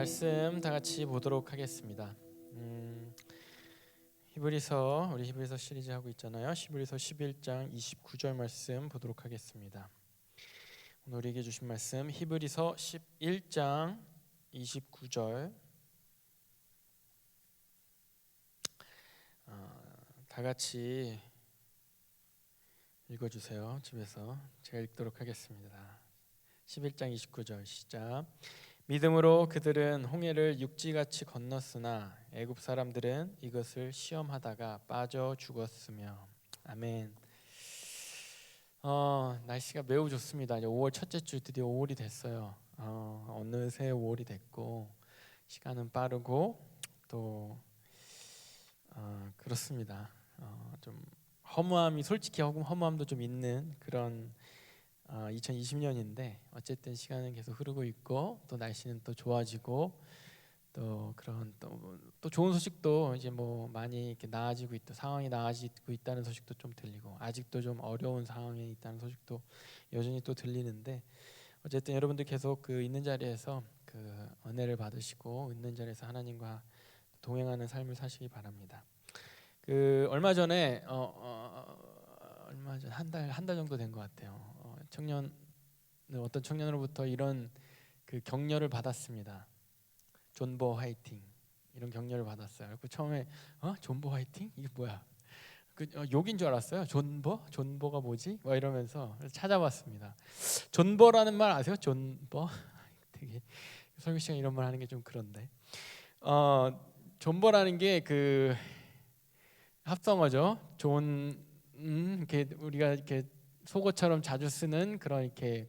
말씀 다 같이 보도록 하겠습니다. 우리 히브리서 시리즈 하고 있잖아요. 히브리서 11장 29절 말씀 보도록 하겠습니다. 오늘 우리에게 주신 말씀 히브리서 11장 29절. 다 같이 읽어주세요. 집에서 제가 읽도록 하겠습니다. 11장 29절 시작. 믿음으로 그들은 홍해를 육지같이 건넜으나 애굽 사람들은 이것을 시험하다가 빠져 죽었으며. 아멘. 날씨가 매우 좋습니다. 이제 5월 첫째 주 드디어 5월이 됐어요. 어느새 5월이 됐고 시간은 빠르고 또 그렇습니다. 좀 허무함이 솔직히 허무함도 좀 있는 그런 2020년인데 어쨌든 시간은 계속 흐르고 있고 또 날씨는 또 좋아지고 또 그런 또 좋은 소식도 이제 뭐 많이 이렇게 나아지고 있다, 상황이 나아지고 있다는 소식도 좀 들리고 아직도 좀 어려운 상황에 있다는 소식도 여전히 또 들리는데 어쨌든 여러분들 계속 그 있는 자리에서 그 은혜를 받으시고 있는 자리에서 하나님과 동행하는 삶을 사시기 바랍니다. 그 얼마 전에 한 달 정도 된 것 같아요. 어떤 청년으로부터 이런 그 격려를 받았습니다. 존버 화이팅 이런 격려를 받았어요. 그 처음에 존버 화이팅 이게 뭐야? 그 욕인 줄 알았어요. 존버가 뭐지? 막 이러면서 찾아봤습니다. 존버라는 말 아세요? 존버 되게 설교 시간 이런 말 하는 게 좀 그런데 존버라는 게 그 합성어죠. 이렇게 우리가 이렇게 속어처럼 자주 쓰는 그런 이렇게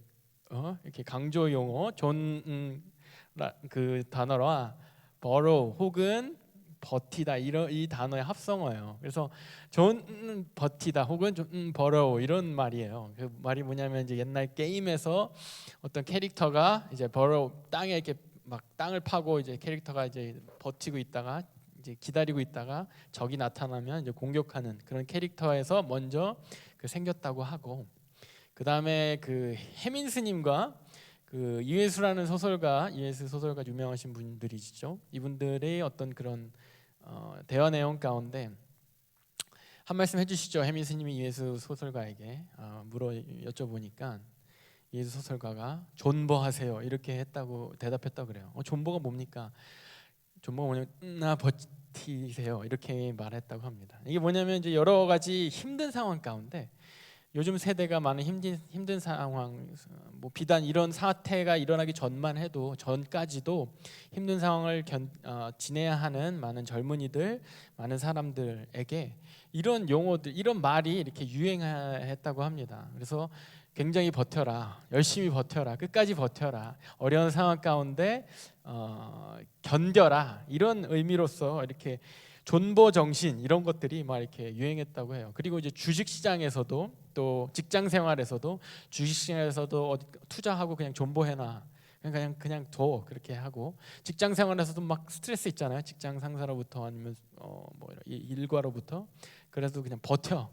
강조 용어 그 단어와 borrow 혹은 버티다 이 단어의 합성어예요. 그래서 버티다 혹은 borrow 이런 말이에요. 그 말이 뭐냐면 이제 옛날 게임에서 어떤 캐릭터가 이제 borrow 땅에 이렇게 막 땅을 파고 이제 캐릭터가 이제 버티고 있다가 이제 기다리고 있다가 적이 나타나면 이제 공격하는 그런 캐릭터에서 먼저 그 생겼다고 하고 그 다음에 그 해민스님과 그 이회수라는 이회수 소설가 유명하신 분들이시죠. 이분들의 어떤 그런 대화 내용 가운데 한 말씀 해주시죠. 해민스님이 이회수 소설가에게 여쭤보니까 이회수 소설가가 존버하세요 이렇게 대답했다고 그래요. 존버가 뭡니까? 존버가 뭐냐면 버티세요 이렇게 말했다고 합니다. 이게 뭐냐면 이제 여러 가지 힘든 상황 가운데 요즘 세대가 많은 힘든 상황, 뭐 비단 이런 사태가 일어나기 전까지도 힘든 상황을 지내야 하는 많은 젊은이들, 많은 사람들에게 이런 용어들, 이런 말이 이렇게 유행했다고 합니다. 그래서 굉장히 버텨라, 열심히 버텨라, 끝까지 버텨라, 어려운 상황 가운데 견뎌라 이런 의미로서 이렇게 존버 정신 이런 것들이 막 이렇게 유행했다고 해요. 그리고 이제 주식 시장에서도 또 직장 생활에서도 주식 시장에서도 어디 투자하고 그냥 존버해놔. 그냥 둬 그렇게 하고 직장 생활에서도 막 스트레스 있잖아요. 직장 상사로부터 아니면 뭐 일과로부터 그래도 그냥 버텨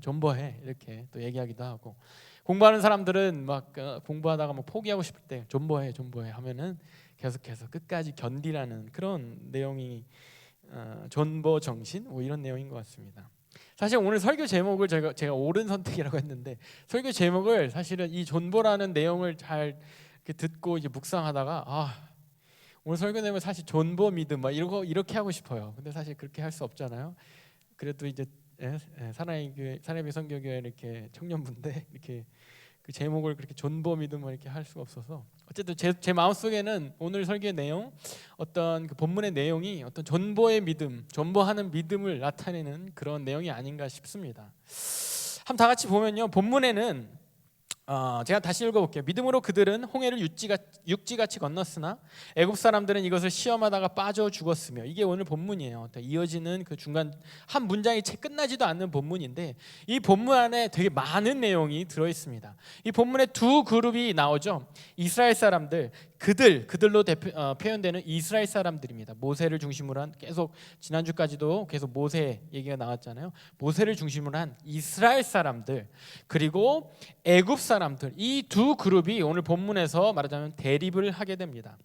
존버해 이렇게 또 얘기하기도 하고 공부하는 사람들은 막 공부하다가 막 포기하고 싶을 때 존버해 하면은 계속해서 끝까지 견디라는 그런 내용이 존버 정신 뭐 이런 내용인 것 같습니다. 사실 오늘 설교 제목을 제가 옳은 선택이라고 했는데 설교 제목을 사실은 이 존버라는 내용을 잘 듣고 이제 묵상하다가 오늘 설교 내용은 사실 존버 믿음 막 이렇게 하고 싶어요. 근데 사실 그렇게 할 수 없잖아요. 그래도 이제 사나이비 선교교회 이렇게 청년분들 이렇게 그 제목을 그렇게 존버 믿음을 이렇게 할 수가 없어서 어쨌든 제 마음속에는 오늘 설교의 내용 어떤 그 본문의 내용이 어떤 존버의 믿음, 존버하는 믿음을 나타내는 그런 내용이 아닌가 싶습니다. 한번 다 같이 보면요. 본문에는 제가 다시 읽어볼게요. 믿음으로 그들은 홍해를 육지같이 건넜으나 애굽 사람들은 이것을 시험하다가 빠져 죽었으며 이게 오늘 본문이에요. 이어지는 그 중간 한 문장이 채 끝나지도 않는 본문인데 이 본문 안에 되게 많은 내용이 들어있습니다. 이 본문에 두 그룹이 나오죠. 이스라엘 사람들 그들로 표현되는 이스라엘 사람들입니다. 모세를 중심으로 한 계속 지난주까지도 계속 모세 얘기가 나왔잖아요. 모세를 중심으로 한 이스라엘 사람들 그리고 애굽 사람들 이 두 그룹이 오늘 본문에서 말하자면 대립을 하게 됩니다.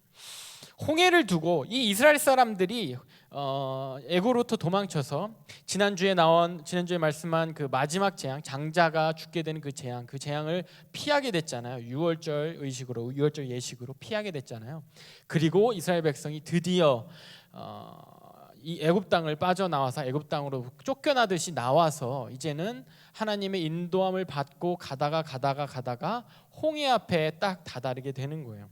홍해를 두고 이 이스라엘 사람들이 애굽으로부터 도망쳐서 지난주에 말씀한 그 마지막 재앙, 장자가 죽게 되는 그 재앙을 피하게 됐잖아요. 유월절 예식으로 피하게 됐잖아요. 그리고 이스라엘 백성이 드디어 이 애굽 땅을 빠져나와서 애굽 땅으로 쫓겨나듯이 나와서 이제는 하나님의 인도함을 받고 가다가 홍해 앞에 딱 다다르게 되는 거예요.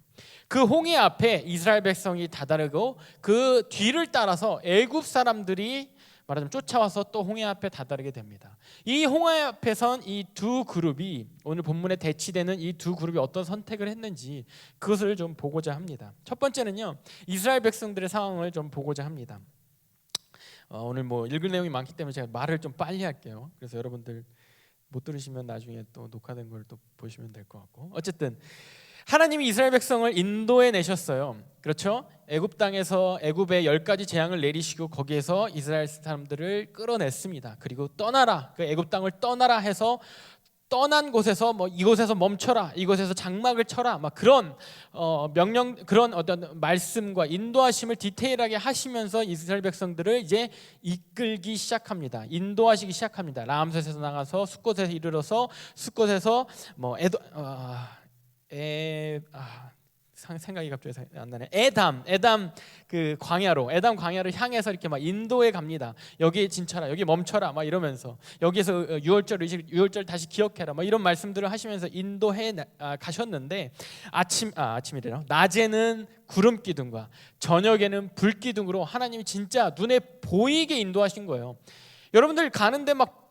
그 홍해 앞에 이스라엘 백성이 다다르고 그 뒤를 따라서 애굽 사람들이 말하자면 쫓아와서 또 홍해 앞에 다다르게 됩니다. 이 홍해 앞에 선 이 두 그룹이, 오늘 본문에 대치되는 이 두 그룹이 어떤 선택을 했는지 그것을 좀 보고자 합니다. 첫 번째는요, 이스라엘 백성들의 상황을 좀 보고자 합니다. 오늘 뭐 읽을 내용이 많기 때문에 제가 말을 좀 빨리 할게요. 그래서 여러분들 못 들으시면 나중에 또 녹화된 걸 또 보시면 될 것 같고, 어쨌든 하나님이 이스라엘 백성을 인도해 내셨어요. 그렇죠? 애굽 땅에서 애굽에 10가지 재앙을 내리시고 거기에서 이스라엘 사람들을 끌어냈습니다. 그리고 떠나라, 그 애굽 땅을 떠나라 해서 떠난 곳에서 뭐 이곳에서 멈춰라, 이곳에서 장막을 쳐라, 막 그런 명령, 그런 어떤 말씀과 인도하심을 디테일하게 하시면서 이스라엘 백성들을 이제 이끌기 시작합니다. 인도하시기 시작합니다. 라암셋에서 나가서 숫곳에 이르러서 숫곳에서 뭐 생각이 갑자기 안 나네. 에담 그 에담 광야를 향해서 이렇게 막 인도해 갑니다. 여기에 진쳐라, 여기 멈춰라, 막 이러면서 여기에서 유월절 다시 기억해라, 막 이런 말씀들을 하시면서 인도해 가셨는데 아침이래요. 낮에는 구름 기둥과 저녁에는 불 기둥으로 하나님이 진짜 눈에 보이게 인도하신 거예요. 여러분들 가는데 막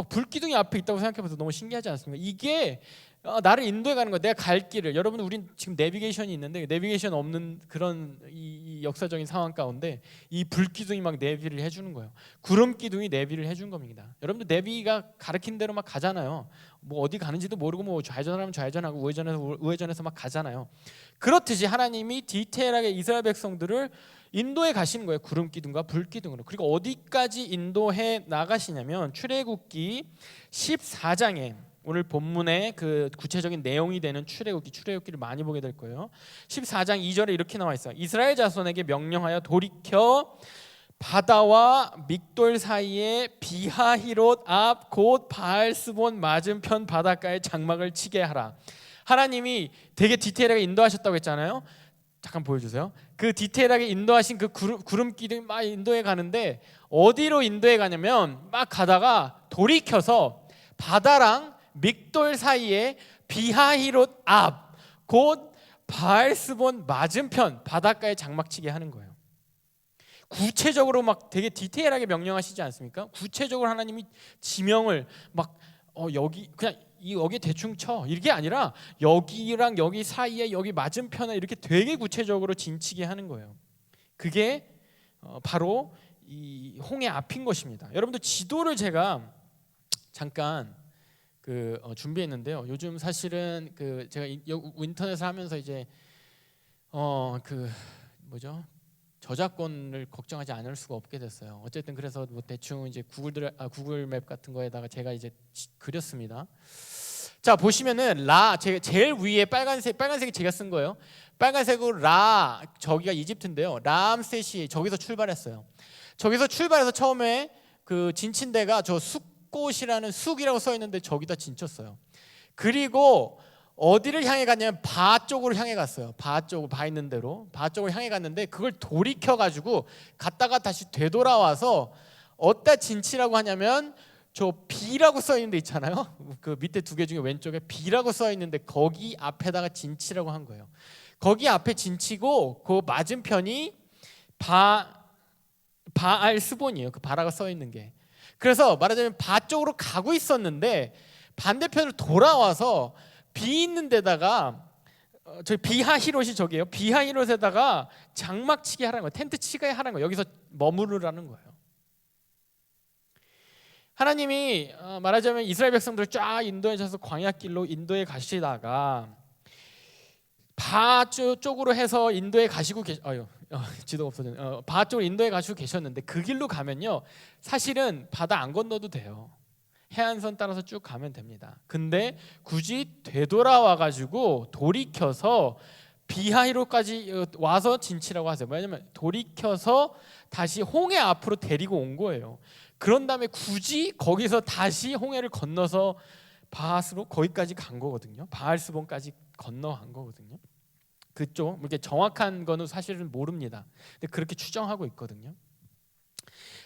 불기둥이 앞에 있다고 생각해봐서 너무 신기하지 않습니까? 이게 나를 인도해 가는 거야. 내가 갈 길을. 여러분, 우린 지금 내비게이션이 있는데 내비게이션 없는 그런 이 역사적인 상황 가운데 이 불기둥이 막 내비를 해주는 거예요. 구름 기둥이 내비를 해준 겁니다. 여러분들 내비가 가르친 대로 막 가잖아요. 뭐 어디 가는지도 모르고 뭐 좌회전하면 좌회전하고 우회전해서 막 가잖아요. 그렇듯이 하나님이 디테일하게 이스라엘 백성들을 인도해 가시는 거예요. 구름 기둥과 불 기둥으로. 그리고 어디까지 인도해 나가시냐면 출애굽기 14장에 오늘 본문의 그 구체적인 내용이 되는 출애굽기를 많이 보게 될 거예요. 14장 2절에 이렇게 나와 있어요. 이스라엘 자손에게 명령하여 돌이켜 바다와 믹돌 사이에 비하히롯 앞 곧 바알스본 맞은편 바닷가에 장막을 치게 하라. 하나님이 되게 디테일하게 인도하셨다고 했잖아요. 잠깐 보여주세요. 그 디테일하게 인도하신 그 구름 기둥이 막 인도해 가는데 어디로 인도해 가냐면 막 가다가 돌이켜서 바다랑 믹돌 사이에 비하히롯 앞 곧 바알스본 맞은편 바닷가에 장막치게 하는 거예요. 구체적으로 막 되게 디테일하게 명령하시지 않습니까? 구체적으로 하나님이 지명을 막 여기 그냥 여기 대충 쳐 이게 아니라 여기랑 여기 사이에 여기 맞은편에 이렇게 되게 구체적으로 진치게 하는 거예요. 그게 바로 이 홍해 앞인 것입니다. 여러분들 지도를 제가 잠깐 준비했는데요. 요즘 사실은 제가 인터넷을 하면서 이제 저작권을 걱정하지 않을 수가 없게 됐어요. 어쨌든 그래서 뭐 대충 이제 구글 맵 같은 거에다가 제가 이제 그렸습니다. 자, 보시면은 제일 위에 빨간색이 제가 쓴 거예요. 빨간색으로 저기가 이집트인데요. 라암셋이 저기서 출발했어요. 저기서 출발해서 처음에 그 진친 데가 저 숫곳이라는 숫이라고 써 있는데 저기다 진쳤어요. 그리고 어디를 향해 갔냐면 바 쪽으로 향해 갔어요. 바 있는 대로 바 쪽으로 향해 갔는데 그걸 돌이켜 가지고 갔다가 다시 되돌아와서 어디다 진치라고 하냐면 저 B라고 써 있는 데 있잖아요. 그 밑에 두 개 중에 왼쪽에 B라고 써 있는데 거기 앞에다가 진치라고 한 거예요. 거기 앞에 진치고 그 맞은편이 바알스본이에요. 그 바라가 써 있는 게. 그래서 말하자면 바 쪽으로 가고 있었는데 반대편으로 돌아와서 비 있는 데다가 저기 비하히롯이 저기예요. 비하히롯에다가 장막치게 하라는 거예요. 텐트 치게 하라는 거예요. 여기서 머무르라는 거예요. 하나님이 말하자면 이스라엘 백성들을 쫙 인도하셔서 광야길로 인도해 가시다가 바 쪽으로 해서 인도해 가시고 지도가 없어졌네. 바 쪽으로 인도해 가시고 계셨는데 그 길로 가면요 사실은 바다 안 건너도 돼요. 해안선 따라서 쭉 가면 됩니다. 근데 굳이 되돌아와 가지고 돌이켜서 비하히로까지 와서 진치라고 하세요. 왜냐하면 돌이켜서 다시 홍해 앞으로 데리고 온 거예요. 그런 다음에 굳이 거기서 다시 홍해를 건너서 바하스로 거기까지 간 거거든요. 바알스본까지 건너간 거거든요. 그쪽 이렇게 정확한 거는 사실은 모릅니다. 근데 그렇게 추정하고 있거든요.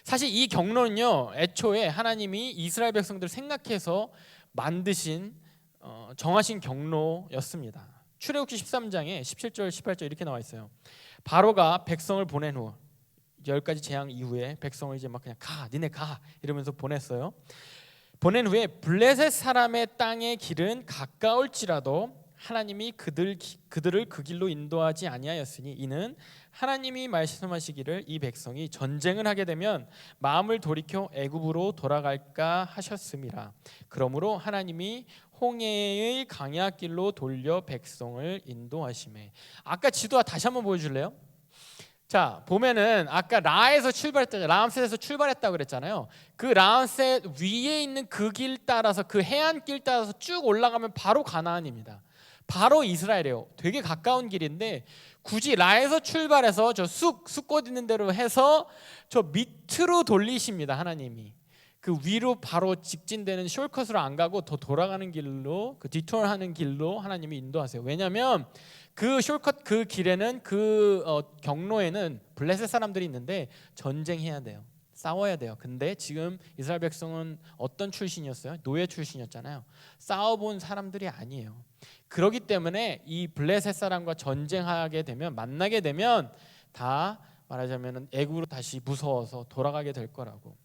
사실 이 경로는요, 애초에 하나님이 이스라엘 백성들을 생각해서 만드신 정하신 경로였습니다. 출애굽기 13장에 17절 18절 이렇게 나와 있어요. 바로가 백성을 보낸 후 10가지 재앙 이후에 백성을 이제 막 그냥 가, 니네 가 이러면서 보냈어요. 보낸 후에 블레셋 사람의 땅의 길은 가까울지라도 하나님이 그들을 그 길로 인도하지 아니하였으니 이는 하나님이 말씀하시기를 이 백성이 전쟁을 하게 되면 마음을 돌이켜 애굽으로 돌아갈까 하셨음이라. 그러므로 하나님이 홍해의 강야길로 돌려 백성을 인도하시매. 아까 지도 다시 한번 보여줄래요? 자, 보면은 아까 라에서 출발했잖아요. 라암셋에서 출발했다고 그랬잖아요. 그 라암셋 위에 있는 그 길 따라서, 그 해안길 따라서 쭉 올라가면 바로 가나안입니다. 바로 이스라엘이에요. 되게 가까운 길인데 굳이 라에서 출발해서 저 숲꽃 있는 대로 해서 저 밑으로 돌리십니다. 하나님이 그 위로 바로 직진되는 숄컷으로 안 가고 더 돌아가는 길로, 그 디토어하는 길로 하나님이 인도하세요. 왜냐하면 그 숄컷 그 길에는 그 경로에는 블레셋 사람들이 있는데 전쟁해야 돼요. 싸워야 돼요. 근데 지금 이스라엘 백성은 어떤 출신이었어요? 노예 출신이었잖아요. 싸워본 사람들이 아니에요. 그렇기 때문에 이 블레셋 사람과 전쟁하게 되면, 만나게 되면 다 말하자면 애굽으로 다시 무서워서 돌아가게 될 거라고.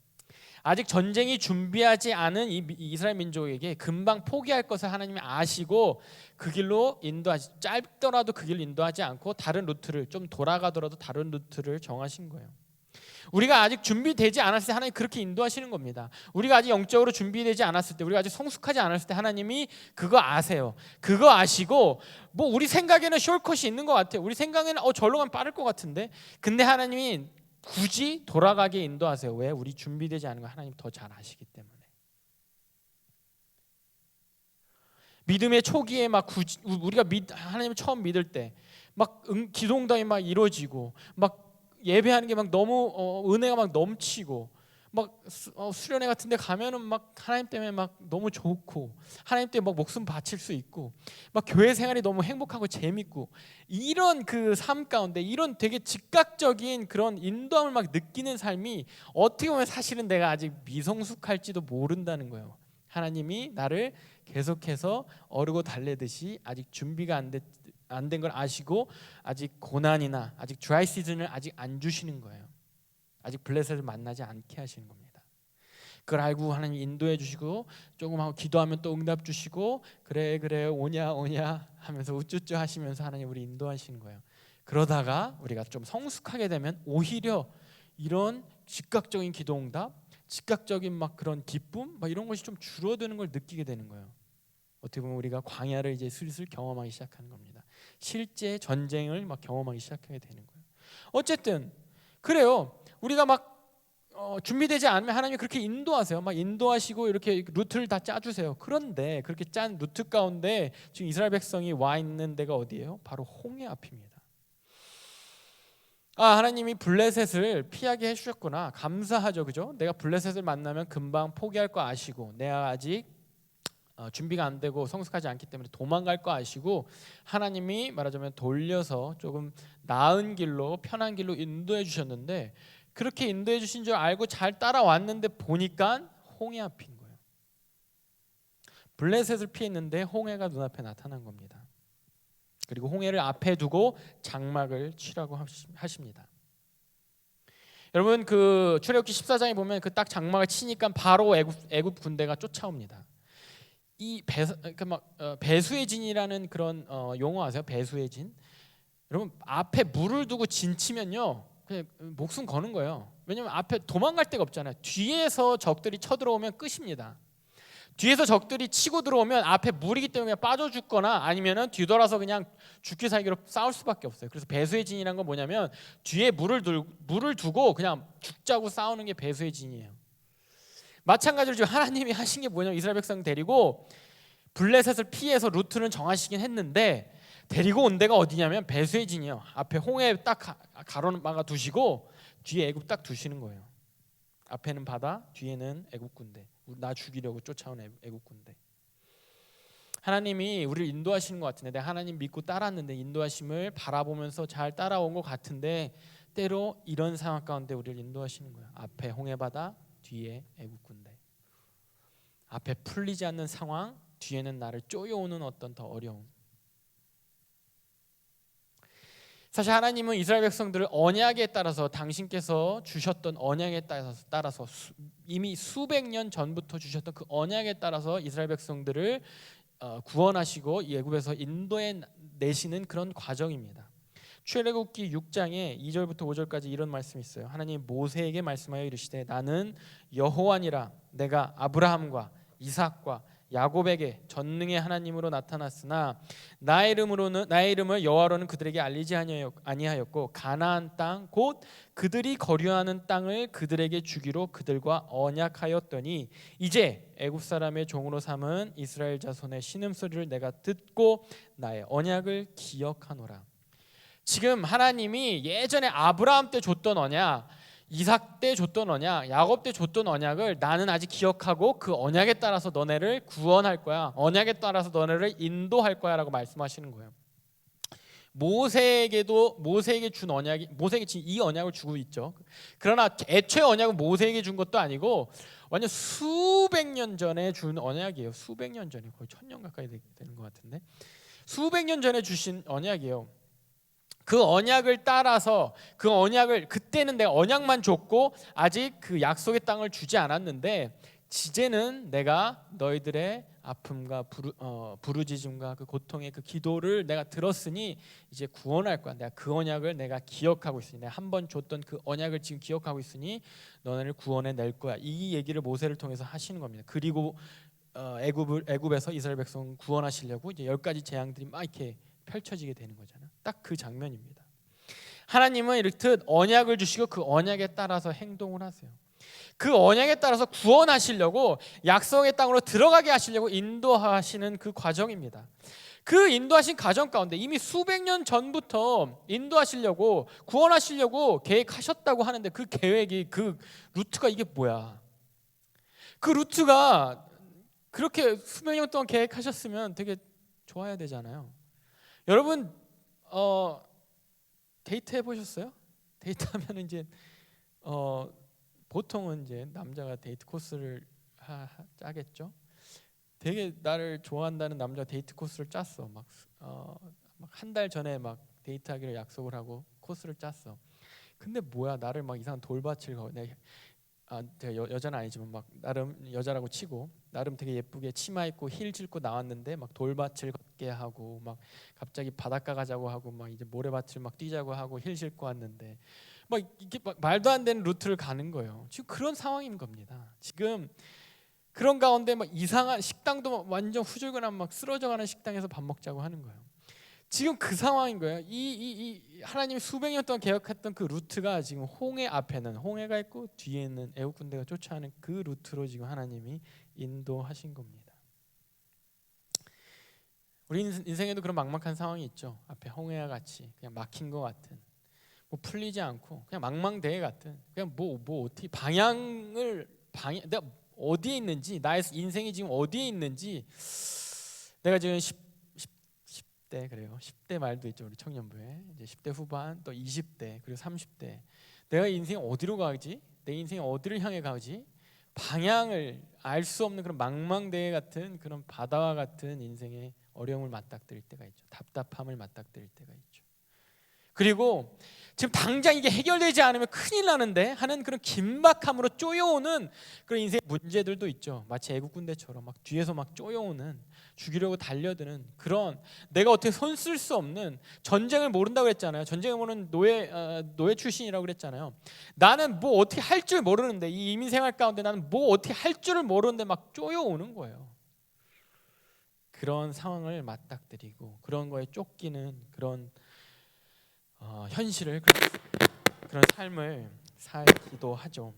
아직 전쟁이 준비하지 않은 이 이스라엘 민족에게 금방 포기할 것을 하나님이 아시고 그 길로 인도하지, 짧더라도 그 길로 인도하지 않고 다른 루트를, 좀 돌아가더라도 다른 루트를 정하신 거예요. 우리가 아직 준비되지 않았을 때 하나님 그렇게 인도하시는 겁니다. 우리가 아직 영적으로 준비되지 않았을 때, 우리가 아직 성숙하지 않았을 때 하나님이 그거 아세요. 그거 아시고 뭐 우리 생각에는 숄컷이 있는 것 같아요. 우리 생각에는 절로 가면 빠를 것 같은데, 근데 하나님이 굳이 돌아가게 인도하세요. 왜? 우리 준비되지 않은 거 하나님 더 잘 아시기 때문에. 믿음의 초기에 막 우리가 하나님을 처음 믿을 때 막 기도응답이 막 이루어지고 막 예배하는 게 막 너무 은혜가 막 넘치고 막 수련회 같은 데 가면은 막 하나님 때문에 막 너무 좋고 하나님 때문에 막 목숨 바칠 수 있고 막 교회 생활이 너무 행복하고 재밌고, 이런 그 삶 가운데 이런 되게 즉각적인 그런 인도함을 막 느끼는 삶이 어떻게 보면 사실은 내가 아직 미성숙할지도 모른다는 거예요. 하나님이 나를 계속해서 어르고 달래듯이 아직 준비가 안 된 걸 아시고 아직 고난이나 아직 드라이 시즌을 아직 안 주시는 거예요. 아직 블레셋을 만나지 않게 하시는 겁니다. 그걸 알고 하나님 인도해 주시고 조금 하고 기도하면 또 응답 주시고 그래 오냐 하면서 우쭈쭈 하시면서 하나님 우리 인도하시는 거예요. 그러다가 우리가 좀 성숙하게 되면 오히려 이런 즉각적인 기도 응답, 즉각적인 막 그런 기쁨 막 이런 것이 좀 줄어드는 걸 느끼게 되는 거예요. 어떻게 보면 우리가 광야를 이제 슬슬 경험하기 시작하는 겁니다. 실제 전쟁을 막 경험하기 시작하게 되는 거예요. 어쨌든 그래요. 우리가 막 준비되지 않으면 하나님이 그렇게 인도하세요. 막 인도하시고 이렇게 루트를 다 짜주세요. 그런데 그렇게 짠 루트 가운데 지금 이스라엘 백성이 와 있는 데가 어디예요? 바로 홍해 앞입니다. 하나님이 블레셋을 피하게 해주셨구나. 감사하죠, 그죠? 내가 블레셋을 만나면 금방 포기할 거 아시고 내가 아직 준비가 안 되고 성숙하지 않기 때문에 도망갈 거 아시고 하나님이 말하자면 돌려서 조금 나은 길로, 편한 길로 인도해 주셨는데, 그렇게 인도해 주신 줄 알고 잘 따라왔는데 보니까 홍해 앞인 거예요. 블레셋을 피했는데 홍해가 눈앞에 나타난 겁니다. 그리고 홍해를 앞에 두고 장막을 치라고 하십니다. 여러분 그 출애굽기 14장에 보면 그 딱 장막을 치니까 바로 애굽 군대가 쫓아옵니다. 이 배수의 진이라는 그런 용어 아세요? 배수의 진. 여러분 앞에 물을 두고 진 치면요 그냥 목숨 거는 거예요. 왜냐면 앞에 도망갈 데가 없잖아요. 뒤에서 적들이 쳐들어오면 끝입니다. 뒤에서 적들이 치고 들어오면 앞에 물이기 때문에 그냥 빠져 죽거나 아니면은 뒤돌아서 그냥 죽기 살기로 싸울 수밖에 없어요. 그래서 배수의 진이라는 건 뭐냐면 뒤에 물을 두고 그냥 죽자고 싸우는 게 배수의 진이에요. 마찬가지로 지금 하나님이 하신 게 뭐냐면 이스라엘 백성 데리고 블레셋을 피해서 루트는 정하시긴 했는데 데리고 온 데가 어디냐면 배수의 진이요. 앞에 홍해 딱 가로막아 두시고 뒤에 애굽 딱 두시는 거예요. 앞에는 바다, 뒤에는 애굽 군대. 나 죽이려고 쫓아온 애굽 군대. 하나님이 우리를 인도하시는 것 같은데, 내가 하나님 믿고 따랐는데 인도하심을 바라보면서 잘 따라온 것 같은데, 때로 이런 상황 가운데 우리를 인도하시는 거예요. 앞에 홍해 바다, 뒤에 애굽 군대. 앞에 풀리지 않는 상황, 뒤에는 나를 쪼여오는 어떤 더 어려움. 사실 하나님은 이스라엘 백성들을 언약에 따라서, 당신께서 주셨던 언약에 따라서 이미 수백 년 전부터 주셨던 그 언약에 따라서 이스라엘 백성들을 구원하시고 애굽에서 인도해 내시는 그런 과정입니다. 출애굽기 6장에 2절부터 5절까지 이런 말씀이 있어요. 하나님 모세에게 말씀하여 이르시되 나는 여호와니라. 내가 아브라함과 이삭과 야곱에게 전능의 하나님으로 나타났으나 나의 이름을 여호와로는 그들에게 알리지 아니하였고 가나안 땅 곧 그들이 거류하는 땅을 그들에게 주기로 그들과 언약하였더니 이제 애굽 사람의 종으로 삼은 이스라엘 자손의 신음소리를 내가 듣고 나의 언약을 기억하노라. 지금 하나님이 예전에 아브라함 때 줬던 언약, 이삭 때 줬던 언약, 야곱 때 줬던 언약을 나는 아직 기억하고 그 언약에 따라서 너네를 구원할 거야. 언약에 따라서 너네를 인도할 거야라고 말씀하시는 거예요. 모세에게 준 언약이, 모세에게 지금 이 언약을 주고 있죠. 그러나 애초에 언약은 모세에게 준 것도 아니고 완전 수백 년 전에 준 언약이에요. 수백 년 전에, 거의 1000년 가까이 되는 것 같은데, 수백 년 전에 주신 언약이에요. 그 언약을 따라서, 그 언약을, 그때는 내가 언약만 줬고 아직 그 약속의 땅을 주지 않았는데, 이제는 내가 너희들의 아픔과 부르짖음과 그 고통의 그 기도를 내가 들었으니 이제 구원할 거야. 내가 그 언약을 내가 기억하고 있으니, 내가 한 번 줬던 그 언약을 지금 기억하고 있으니 너네를 구원해 낼 거야. 이 얘기를 모세를 통해서 하시는 겁니다. 그리고 애굽에서 이스라엘 백성 구원하시려고 이제 10가지 재앙들이 막 이렇게 펼쳐지게 되는 거잖아요. 딱 그 장면입니다. 하나님은 이렇듯 언약을 주시고 그 언약에 따라서 행동을 하세요. 그 언약에 따라서 구원하시려고, 약속의 땅으로 들어가게 하시려고 인도하시는 그 과정입니다. 그 인도하신 과정 가운데 이미 수백 년 전부터 인도하시려고, 구원하시려고 계획하셨다고 하는데, 그 계획이, 그 루트가 이게 뭐야? 그 루트가 그렇게 수백 년 동안 계획하셨으면 되게 좋아야 되잖아요. 여러분 데이트 해보셨어요? 데이트하면 이제 보통은 이제 남자가 데이트 코스를 짜겠죠. 되게 나를 좋아한다는 남자 데이트 코스를 짰어. 막 한 달 전에 막 데이트하기로 약속을 하고 코스를 짰어. 근데 뭐야, 나를 막 이상한 돌밭을 제가 여자는 아니지만 막 나름 여자라고 치고 나름 되게 예쁘게 치마 입고 힐 신고 나왔는데 막 돌밭을 걷게 하고, 막 갑자기 바닷가 가자고 하고, 막 이제 모래밭을 막 뛰자고 하고 힐 신고 왔는데 막 이게 막 말도 안 되는 루트를 가는 거예요. 지금 그런 상황인 겁니다. 지금 그런 가운데 막 이상한 식당도 막 완전 후줄근한 막 쓰러져가는 식당에서 밥 먹자고 하는 거예요. 지금 그 상황인 거예요. 이 하나님이 수백 년 동안 계획했던 그 루트가 지금 홍해 앞에는 홍해가 있고 뒤에는 애국 군대가 쫓아가는 그 루트로 지금 하나님이 인도하신 겁니다. 우리 인생에도 그런 막막한 상황이 있죠. 앞에 홍해와 같이 그냥 막힌 것 같은, 뭐 풀리지 않고 그냥 망망대해 같은, 그냥 뭐 어떻게 내가 어디에 있는지, 나의 인생이 지금 어디에 있는지, 내가 지금 10대, 그래요. 10대 말도 있죠, 우리 청년부에. 이제 10대 후반, 또 20대, 그리고 30대. 내가 인생이 어디로 가지? 내 인생이 어디를 향해 가지? 방향을 알 수 없는 그런 망망대해 같은, 그런 바다와 같은 인생의 어려움을 맞닥뜨릴 때가 있죠. 답답함을 맞닥뜨릴 때가 있죠. 그리고 지금 당장 이게 해결되지 않으면 큰일 나는데 하는 그런 긴박함으로 쪼여오는 그런 인생 문제들도 있죠. 마치 애국 군대처럼 막 뒤에서 막 쪼여오는, 죽이려고 달려드는, 그런, 내가 어떻게 손 쓸 수 없는, 전쟁을 모른다고 그랬잖아요. 전쟁을 모르는 노예 출신이라고 그랬잖아요. 나는 뭐 어떻게 할 줄 모르는데, 이 이민 생활 가운데 나는 뭐 어떻게 할 줄을 모르는데 막 쪼여오는 거예요. 그런 상황을 맞닥뜨리고 그런 거에 쫓기는 그런 현실을, 그런 삶을 살기도 하죠.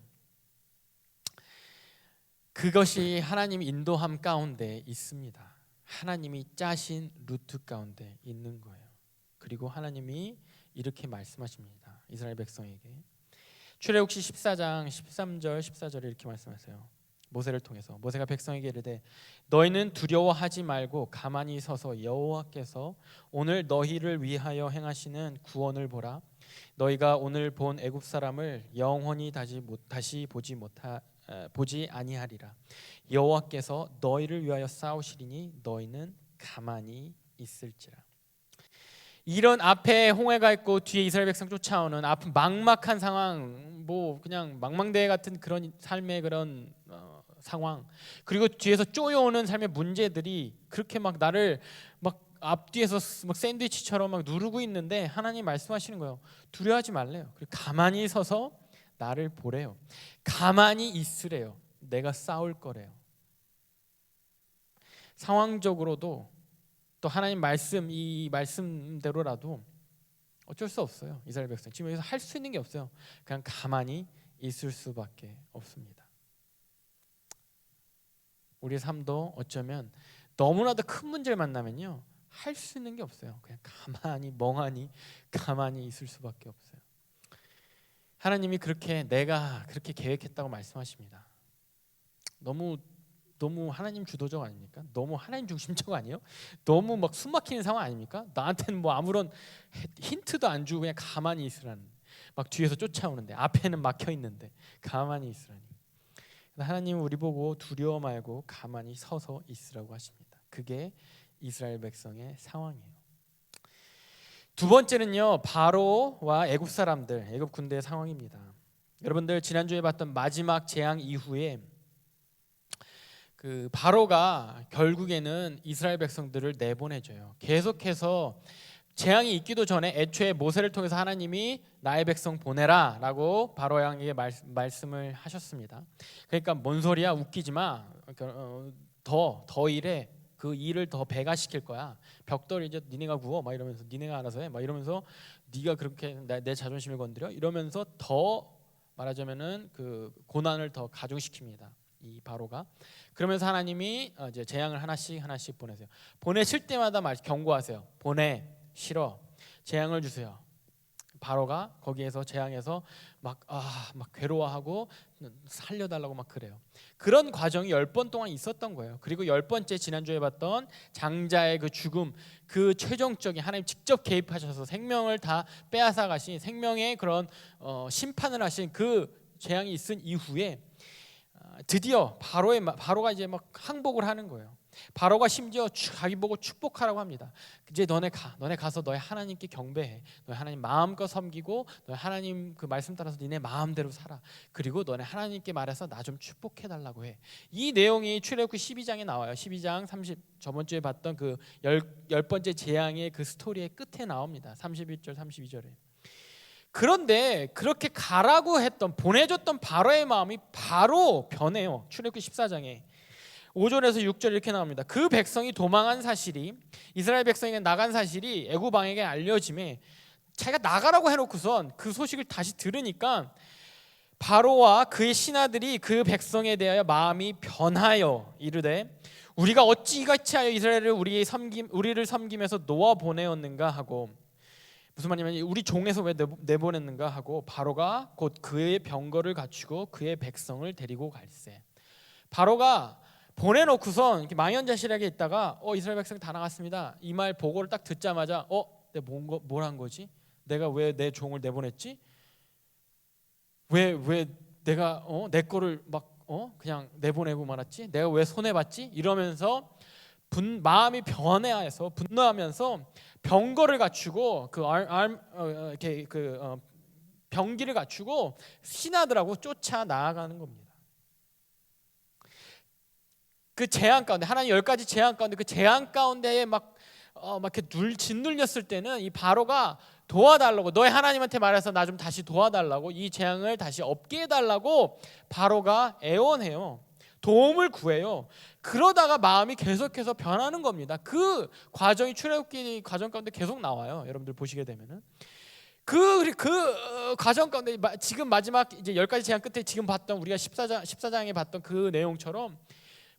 그것이 하나님 인도함 가운데 있습니다. 하나님이 짜신 루트 가운데 있는 거예요. 그리고 하나님이 이렇게 말씀하십니다. 이스라엘 백성에게. 출애굽기 14장 13절 14절에 이렇게 말씀하세요. 모세를 통해서 모세가 백성에게 이르되 너희는 두려워하지 말고 가만히 서서 여호와께서 오늘 너희를 위하여 행하시는 구원을 보라. 너희가 오늘 본 애굽 사람을 영원히 다시 보지 아니하리라. 여호와께서 너희를 위하여 싸우시리니 너희는 가만히 있을지라. 이런 앞에 홍해가 있고 뒤에 이스라엘 백성 쫓아오는 앞은 막막한 상황, 뭐 그냥 망망대해 같은 그런 삶의 그런 상황, 그리고 뒤에서 쪼여오는 삶의 문제들이 그렇게 막 나를 막 앞뒤에서 막 샌드위치처럼 막 누르고 있는데 하나님 말씀하시는 거예요. 두려워하지 말래요. 그리고 가만히 서서 나를 보래요. 가만히 있으래요. 내가 싸울 거래요. 상황적으로도 또 하나님 말씀, 이 말씀대로라도 어쩔 수 없어요. 이스라엘 백성 지금 여기서 할 수 있는 게 없어요. 그냥 가만히 있을 수밖에 없습니다. 우리의 삶도 어쩌면 너무나도 큰 문제를 만나면요, 할 수 있는 게 없어요. 그냥 가만히 멍하니 가만히 있을 수밖에 없어요. 하나님이 내가 그렇게 계획했다고 말씀하십니다. 너무 하나님 주도적 아닙니까? 너무 하나님 중심적 아니에요? 너무 막 숨막히는 상황 아닙니까? 나한테는 뭐 아무런 힌트도 안 주고 그냥 가만히 있으라는, 막 뒤에서 쫓아오는데 앞에는 막혀 있는데 가만히 있으라니. 하나님은 우리 보고 두려워 말고 가만히 서서 있으라고 하십니다. 그게 이스라엘 백성의 상황이에요. 두 번째는요, 바로와 애굽 사람들, 애굽 군대의 상황입니다. 여러분들 지난주에 봤던 마지막 재앙 이후에 그 바로가 결국에는 이스라엘 백성들을 내보내줘요. 계속해서 재앙이 있기도 전에 애초에 모세를 통해서 하나님이 나의 백성 보내라 라고 바로 왕에게 말씀을 하셨습니다. 그러니까 뭔 소리야, 웃기지 마, 더 일해, 그 일을 더 배가시킬 거야, 벽돌 이제 니네가 구워 막 이러면서, 니네가 알아서 해 막 이러면서, 네가 그렇게 내 자존심을 건드려 이러면서 더 말하자면은 그 고난을 더 가중시킵니다, 이 바로가. 그러면서 하나님이 이제 재앙을 하나씩 보내세요. 보내실 때마다 경고하세요. 보내, 싫어, 재앙을 주세요. 바로가 거기에서 재앙에서 막 괴로워하고 살려달라고 막 그래요. 그런 과정이 10번 동안 있었던 거예요. 그리고 10번째 지난주에 봤던 장자의 그 죽음, 그 최종적인 하나님 직접 개입하셔서 생명을 다 빼앗아 가신, 생명의 그런 심판을 하신 그 재앙이 있은 이후에 드디어 바로가 이제 막 항복을 하는 거예요. 바로가 심지어 자기 보고 축복하라고 합니다. 이제 너네 가서 너희 하나님께 경배해. 너희 하나님 마음껏 섬기고 너희 하나님 그 말씀 따라서 니네 마음대로 살아. 그리고 너네 하나님께 말해서 나 좀 축복해 달라고 해. 이 내용이 출애굽기 12장에 나와요. 12장 30, 저번 주에 봤던 그 열 번째 재앙의 그 스토리의 끝에 나옵니다. 31절 32절에. 그런데 그렇게 가라고 보내줬던 바로의 마음이 바로 변해요. 출애굽기 14장에 5절에서 6절 이렇게 나옵니다. 그 백성이 도망한 사실이, 이스라엘 백성이 나간 사실이 애굽 왕에게 알려짐에 자기가 나가라고 해놓고선 그 소식을 다시 들으니까 바로와 그의 신하들이 그 백성에 대하여 마음이 변하여 이르되 우리가 어찌 이같이 하여 이스라엘을 우리를 섬김에서 놓아 보내었는가 하고, 무슨 말이냐면 우리 종에서 왜 내보냈는가 하고, 바로가 곧 그의 병거를 갖추고 그의 백성을 데리고 갈세. 바로가 보내놓고선 이렇게 망연자실하게 있다가 이스라엘 백성 다 나갔습니다, 이 말 보고를 딱 듣자마자 내가 뭘 한 거지? 내가 왜 내 종을 내보냈지? 왜 내가 내 거를 막 그냥 내보내고 말았지? 내가 왜 손해봤지? 이러면서 마음이 변해서 분노하면서 병거를 갖추고 병기를 갖추고 신하들하고 쫓아 나아가는 겁니다. 그 재앙 가운데, 하나님 10가지 재앙 가운데 그 재앙 가운데에 막 이렇게 짓눌렸을 때는 이 바로가 도와달라고, 너희 하나님한테 말해서 나 좀 다시 도와달라고, 이 재앙을 다시 없게 해달라고 바로가 애원해요. 도움을 구해요. 그러다가 마음이 계속해서 변하는 겁니다. 그 과정이 출애굽기 과정 가운데 계속 나와요. 여러분들 보시게 되면은 그 과정 가운데 지금 마지막 이제 10가지 재앙 끝에 지금 봤던, 우리가 14장에 봤던 그 내용처럼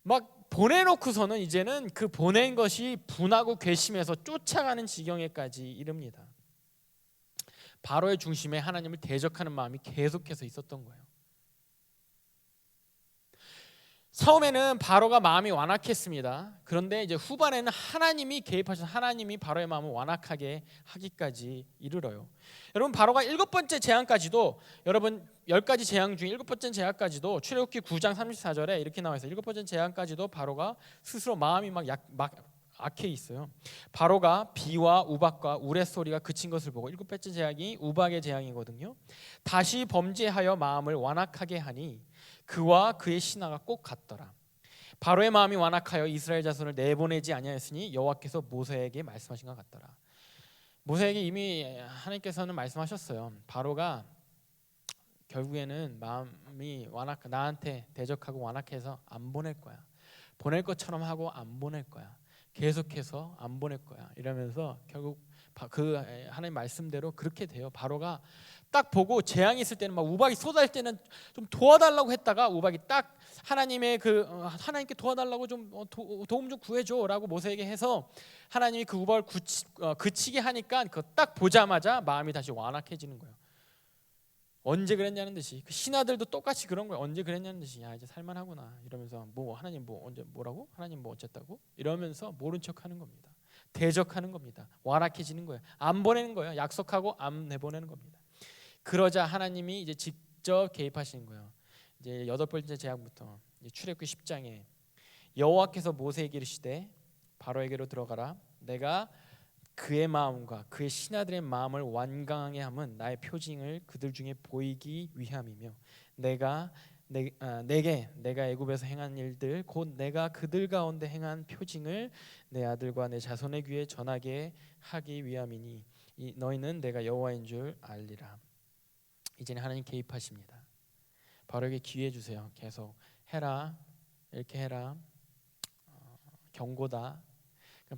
막 보내놓고서는 이제는 그 보낸 것이 분하고 괘씸해서 쫓아가는 지경에까지 이릅니다. 바로의 중심에 하나님을 대적하는 마음이 계속해서 있었던 거예요. 처음에는 바로가 마음이 완악했습니다. 그런데 이제 후반에는 하나님이 개입하셔서 하나님이 바로의 마음을 완악하게 하기까지 이르러요. 여러분, 바로가 7번째 재앙까지도, 여러분 10가지 재앙 중에 7번째 재앙까지도 출애굽기 9장 34절에 이렇게 나와 있어요. 7번째 재앙까지도 바로가 스스로 마음이 막 악해 있어요. 바로가 비와 우박과 우레소리가 그친 것을 보고, 7번째 재앙이 우박의 재앙이거든요. 다시 범죄하여 마음을 완악하게 하니 그와 그의 신하가 꼭 같더라. 바로의 마음이 완악하여 이스라엘 자손을 내보내지 아니하였으니 여호와께서 모세에게 말씀하신 것 같더라. 모세에게 이미 하나님께서는 말씀하셨어요. 바로가 결국에는 마음이 나한테 대적하고 완악해서 안 보낼 거야. 보낼 것처럼 하고 안 보낼 거야. 계속해서 안 보낼 거야. 이러면서 결국 그 하나님 말씀대로 그렇게 돼요. 바로가 딱 보고 재앙이 있을 때는 막 우박이 쏟아질 때는 좀 도와달라고 했다가 우박이 딱 하나님의 하나님께 도와달라고 좀 도움 좀 구해줘라고 모세에게 해서 하나님이 그 우박을 그치게 하니까 그거 딱 보자마자 마음이 다시 완악해지는 거예요. 언제 그랬냐는 듯이. 그 신하들도 똑같이 그런 거예요. 언제 그랬냐는 듯이. 야, 이제 살만하구나 이러면서 하나님 언제 뭐라고? 하나님 어쨌다고? 이러면서 모른 척하는 겁니다. 대적하는 겁니다. 완악해지는 거예요. 안 보내는 거예요. 약속하고 안 내보내는 겁니다. 그러자 하나님이 이제 직접 개입하시는 거예요. 이제 8번째 재앙부터 출애굽기 10장에 여호와께서 모세에게 이르시되 바로에게로 들어가라. 내가 그의 마음과 그의 신하들의 마음을 완강하게 함은 나의 표징을 그들 중에 보이기 위함이며 내가 애굽에서 행한 일들 곧 내가 그들 가운데 행한 표징을 내 아들과 내 자손의 귀에 전하게 하기 위함이니 너희는 내가 여호와인 줄 알리라. 이제는 하나님 개입하십니다. 바로에게 기회 주세요. 계속 해라, 이렇게 해라, 경고다.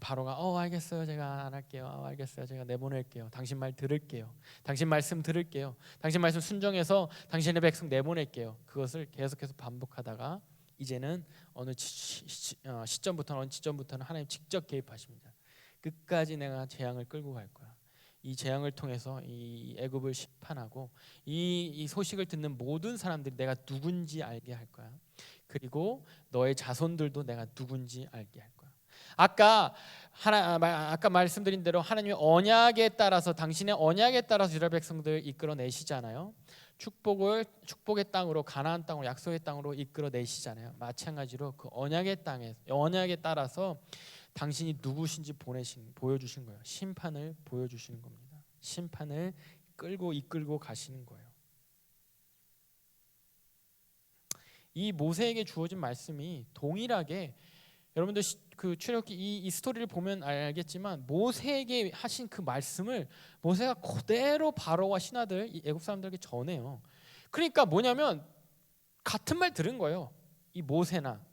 바로가 알겠어요. 제가 안 할게요. 알겠어요. 제가 내보낼게요. 당신 말 들을게요. 당신 말씀 들을게요. 당신 말씀 순종해서 당신의 백성 내보낼게요. 그것을 계속해서 반복하다가 이제는 어느 시점부터는 어느 지점부터는 하나님 직접 개입하십니다. 끝까지 내가 재앙을 끌고 갈 거야. 이 재앙을 통해서 이 애굽을 심판하고 이 소식을 듣는 모든 사람들이 내가 누군지 알게 할 거야. 그리고 너의 자손들도 내가 누군지 알게 할 거야. 아까 말씀드린 대로 하나님의 언약에 따라서 당신의 언약에 따라서 이스라엘 백성들 이끌어내시잖아요. 축복의 땅으로 가나안 땅으로 약속의 땅으로 이끌어내시잖아요. 마찬가지로 그 언약에 따라서 당신이 누구신지 보여주신 거예요. 심판을 보여주시는 겁니다. 심판을 이끌고 가시는 거예요. 이 모세에게 주어진 말씀이 동일하게 여러분들 그 출애굽기 이 스토리를 보면 알겠지만 모세에게 하신 그 말씀을 모세가 그대로 바로와 신하들 이 애굽 사람들에게 전해요. 그러니까 뭐냐면 같은 말 들은 거예요. 이 모세나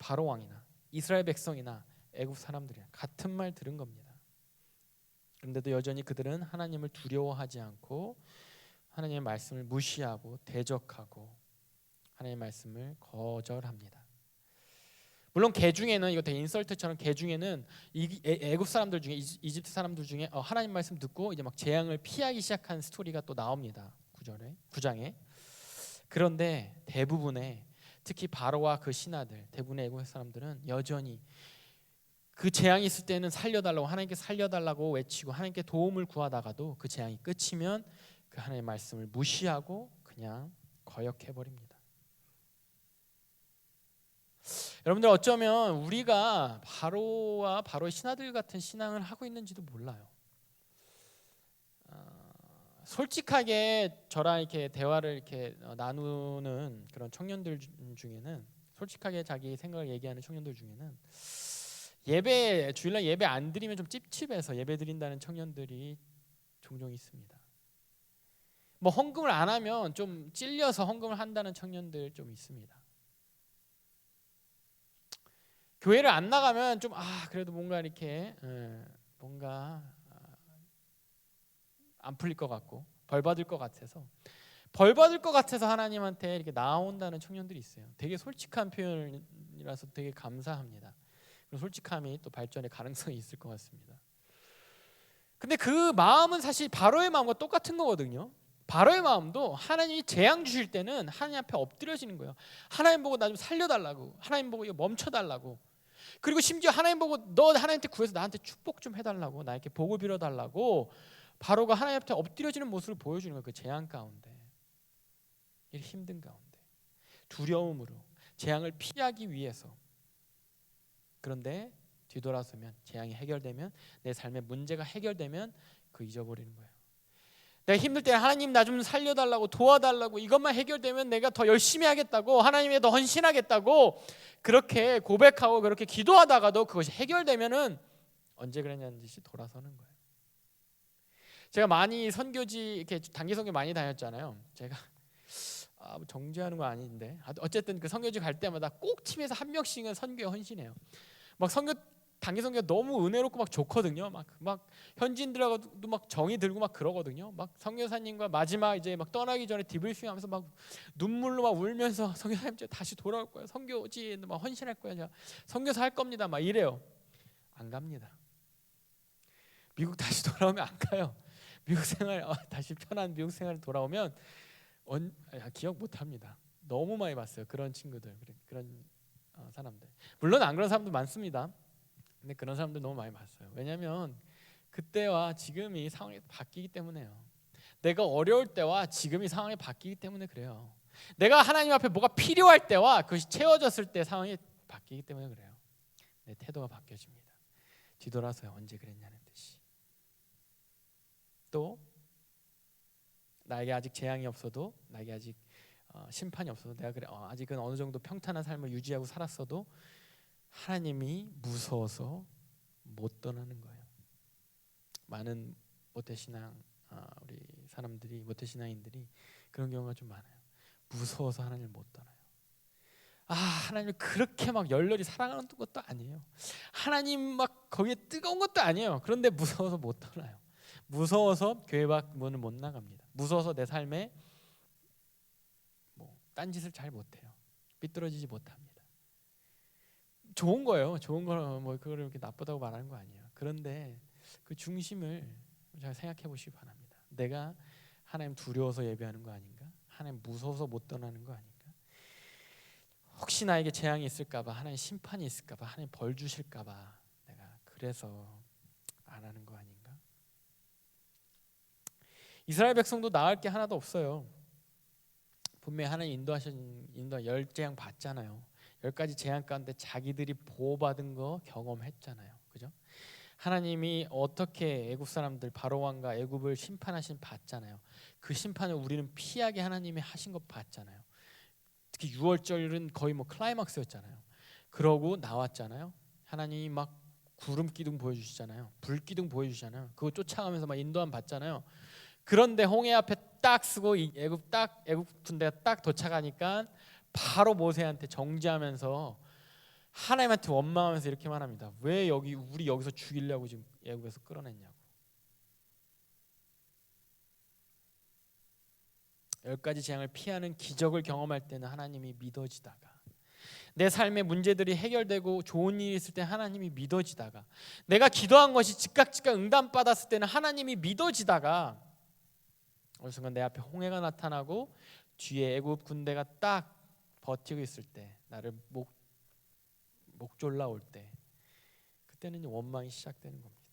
바로 왕이나 이스라엘 백성이나 애굽 사람들이 같은 말 들은 겁니다. 그런데도 여전히 그들은 하나님을 두려워하지 않고 하나님의 말씀을 무시하고 대적하고 하나님의 말씀을 거절합니다. 물론 개 중에는 이거 되게 인설트처럼 개 중에는 애굽 사람들 중에 이집트 사람들 중에 하나님 말씀 듣고 이제 막 재앙을 피하기 시작한 스토리가 또 나옵니다. 9장에. 그런데 대부분의 특히 바로와 그 신하들 대부분의 애굽 사람들은 여전히 그 재앙이 있을 때는 살려달라고 하나님께 살려달라고 외치고 하나님께 도움을 구하다가도 그 재앙이 끝이면 그 하나님의 말씀을 무시하고 그냥 거역해버립니다. 여러분들 어쩌면 우리가 바로와 바로의 신하들 같은 신앙을 하고 있는지도 몰라요. 솔직하게 저랑 이렇게 대화를 이렇게 나누는 그런 청년들 중에는 솔직하게 자기 생각을 얘기하는 청년들 중에는 주일날 예배 안 드리면 좀 찝찝해서 예배 드린다는 청년들이 종종 있습니다. 뭐 헌금을 안 하면 좀 찔려서 헌금을 한다는 청년들 좀 있습니다. 교회를 안 나가면 좀 그래도 뭔가 이렇게 뭔가 안 풀릴 것 같고 벌 받을 것 같아서 벌 받을 것 같아서 하나님한테 이렇게 나온다는 청년들이 있어요. 되게 솔직한 표현이라서 되게 감사합니다. 그리고 솔직함이 또 발전의 가능성이 있을 것 같습니다. 근데 그 마음은 사실 바로의 마음과 똑같은 거거든요. 바로의 마음도 하나님이 재앙 주실 때는 하나님 앞에 엎드려지는 거예요. 하나님 보고 나 좀 살려달라고, 하나님 보고 이거 멈춰달라고, 그리고 심지어 하나님 보고 너 하나님한테 구해서 나한테 축복 좀 해달라고, 나에게 복을 빌어달라고 바로가 하나님 앞에 엎드려지는 모습을 보여주는 거예요. 그 재앙 가운데, 이 힘든 가운데, 두려움으로 재앙을 피하기 위해서. 그런데 뒤돌아서면, 재앙이 해결되면, 내 삶의 문제가 해결되면 그 잊어버리는 거예요. 내가 힘들 때 하나님 나 좀 살려달라고, 도와달라고, 이것만 해결되면 내가 더 열심히 하겠다고, 하나님에 더 헌신하겠다고 그렇게 고백하고 그렇게 기도하다가도 그것이 해결되면은 언제 그랬냐는 듯이 돌아서는 거예요. 제가 많이 선교지 이렇게 단기 선교 많이 다녔잖아요. 제가 뭐 정죄하는 거 아닌데 어쨌든 그 선교지 갈 때마다 꼭 팀에서 한 명씩은 선교에 헌신해요. 막 선교 단기 선교가 너무 은혜롭고 막 좋거든요. 막 현지인들하고도 막 정이 들고 막 그러거든요. 막 선교사님과 마지막 이제 막 떠나기 전에 디브리핑하면서 막 눈물로 막 울면서 선교사님 이제 다시 돌아올 거예요. 선교지에 막 헌신할 거예요. 선교사 할 겁니다. 막 이래요. 안 갑니다. 미국 다시 돌아오면 안 가요. 미국 생활 다시 편한 미국 생활 돌아오면 기억 못 합니다. 너무 많이 봤어요. 그런 친구들, 그런 사람들. 물론 안 그런 사람도 많습니다. 근데 그런 사람들 너무 많이 봤어요. 왜냐하면 그때와 지금이 상황이 바뀌기 때문에요. 내가 어려울 때와 지금이 상황이 바뀌기 때문에 그래요. 내가 하나님 앞에 뭐가 필요할 때와 그것이 채워졌을 때 상황이 바뀌기 때문에 그래요. 내 태도가 바뀌어집니다. 뒤돌아서요. 언제 그랬냐는 듯이. 또 나에게 아직 재앙이 없어도, 나에게 아직 심판이 없어도, 내가 그래 아직은 어느 정도 평탄한 삶을 유지하고 살았어도 하나님이 무서워서 못 떠나는 거예요. 많은 모태신앙 우리 사람들이, 모태신앙인들이 그런 경우가 좀 많아요. 무서워서 하나님을 못 떠나요. 하나님을 그렇게 막 열렬히 사랑하는 것도 아니에요. 하나님 막 거기에 뜨거운 것도 아니에요. 그런데 무서워서 못 떠나요. 무서워서 교회 밖 문을 못 나갑니다. 무서워서 내 삶에 딴짓을 잘 못해요. 삐뚤어지지 못합니다. 좋은 거예요. 좋은 거는 그걸 이렇게 나쁘다고 말하는 거 아니에요. 그런데 그 중심을 잘 생각해 보시기 바랍니다. 내가 하나님 두려워서 예배하는 거 아닌가? 하나님 무서워서 못 떠나는 거 아닌가? 혹시 나에게 재앙이 있을까봐, 하나님 심판이 있을까봐, 하나님 벌 주실까봐 내가 그래서 안 하는 거 아닌가? 이스라엘 백성도 나을 게 하나도 없어요. 분명히 하나님 인도하신 10재앙 봤잖아요. 10가지 재앙 가운데 자기들이 보호받은 거 경험했잖아요. 그죠? 하나님이 어떻게 애굽 사람들 바로 왕과 애굽을 심판하신 봤잖아요. 그 심판을 우리는 피하게 하나님이 하신 거 봤잖아요. 특히 6월절은 거의 클라이막스였잖아요. 그러고 나왔잖아요. 하나님이 막 구름 기둥 보여주시잖아요. 불 기둥 보여주시잖아요. 그거 쫓아가면서 막 인도함 받잖아요. 그런데 홍해 앞에 딱 쓰고 애굽 군대가 딱 도착하니까 바로 모세한테 정죄하면서 하나님한테 원망하면서 이렇게 말합니다. 왜 우리 여기서 죽이려고 지금 애굽에서 끌어냈냐고. 10가지 재앙을 피하는 기적을 경험할 때는 하나님이 믿어지다가, 내 삶의 문제들이 해결되고 좋은 일이 있을 때 하나님이 믿어지다가, 내가 기도한 것이 즉각 응답받았을 때는 하나님이 믿어지다가, 어느 순간 내 앞에 홍해가 나타나고 뒤에 애굽 군대가 딱 버티고 있을 때, 나를 목 졸라올 때, 그때는 원망이 시작되는 겁니다.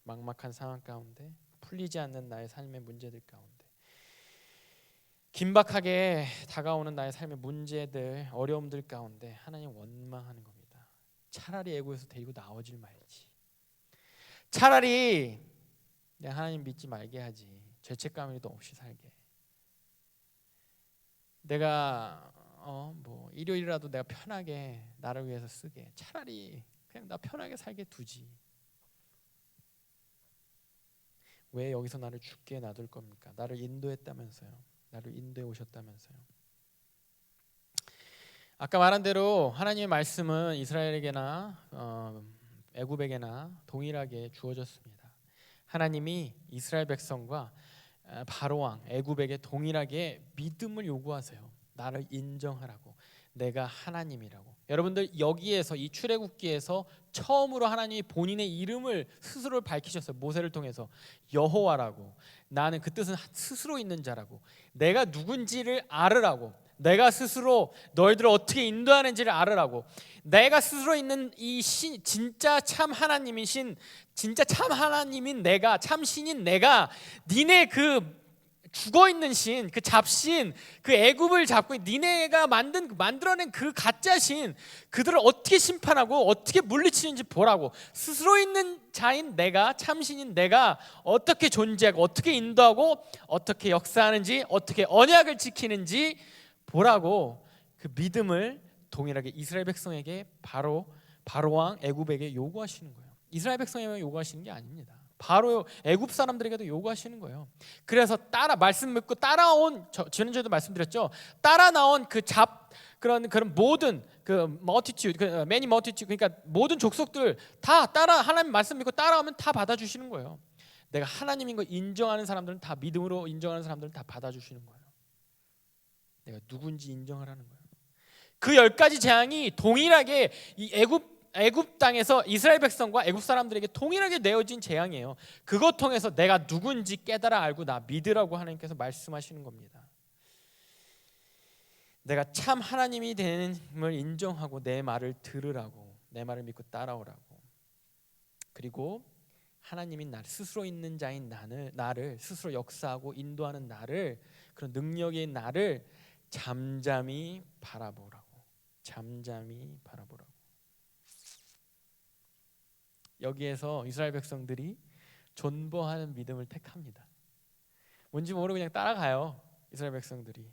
막막한 상황 가운데, 풀리지 않는 나의 삶의 문제들 가운데, 긴박하게 다가오는 나의 삶의 문제들, 어려움들 가운데 하나님 원망하는 겁니다. 차라리 애굽에서 데리고 나오질 말지. 차라리 내가 하나님 믿지 말게 하지. 죄책감이라도 없이 살게. 내가 일요일이라도 내가 편하게 나를 위해서 쓰게. 차라리 그냥 나 편하게 살게 두지. 왜 여기서 나를 죽게 놔둘 겁니까? 나를 인도했다면서요. 나를 인도해 오셨다면서요. 아까 말한 대로 하나님의 말씀은 이스라엘에게나 애굽에게나 동일하게 주어졌습니다. 하나님이 이스라엘 백성과 바로 왕 애굽에게 동일하게 믿음을 요구하세요. 나를 인정하라고. 내가 하나님이라고. 여러분들 여기에서 이 출애굽기에서 처음으로 하나님이 본인의 이름을 스스로 밝히셨어요. 모세를 통해서 여호와라고. 나는 그 뜻은 스스로 있는 자라고. 내가 누군지를 알으라고. 내가 스스로 너희들을 어떻게 인도하는지를 알으라고. 내가 스스로 있는 이 신, 진짜 참 하나님인 신, 진짜 참 하나님인 내가, 참 신인 내가 니네 그 죽어 있는 신, 그 잡신, 그 애굽을 잡고 니네가 만들어낸 그 가짜 신, 그들을 어떻게 심판하고 어떻게 물리치는지 보라고. 스스로 있는 자인 내가, 참신인 내가 어떻게 존재하고 어떻게 인도하고 어떻게 역사하는지, 어떻게 언약을 지키는지 보라고. 그 믿음을 동일하게 이스라엘 백성에게 바로 왕 애굽에게 요구하시는 거예요. 이스라엘 백성에게 요구하시는 게 아닙니다. 바로 애굽 사람들에게도 요구하시는 거예요. 그래서 말씀 믿고 따라온, 지난주에도 말씀드렸죠. 따라 나온 그런 모든 그 multitude, 그 many multitude, 그러니까 모든 족속들 다 하나님 말씀 믿고 따라오면 다 받아주시는 거예요. 내가 하나님인 거 인정하는 사람들은 다, 믿음으로 인정하는 사람들은 다 받아주시는 거예요. 내가 누군지 인정하라는 거예요. 그 10가지 재앙이 동일하게 이 애굽 땅에서 이스라엘 백성과 애굽 사람들에게 동일하게 내어진 재앙이에요. 그것 통해서 내가 누군지 깨달아 알고 나 믿으라고 하나님께서 말씀하시는 겁니다. 내가 참 하나님이 되는을 인정하고 내 말을 들으라고, 내 말을 믿고 따라오라고. 그리고 하나님인 나 스스로 있는 자인 나를 스스로 역사하고 인도하는 나를, 그런 능력인 나를 잠잠히 바라보라고. 잠잠히 바라보라고. 여기에서 이스라엘 백성들이 존버하는 믿음을 택합니다. 뭔지 모르고 그냥 따라가요. 이스라엘 백성들이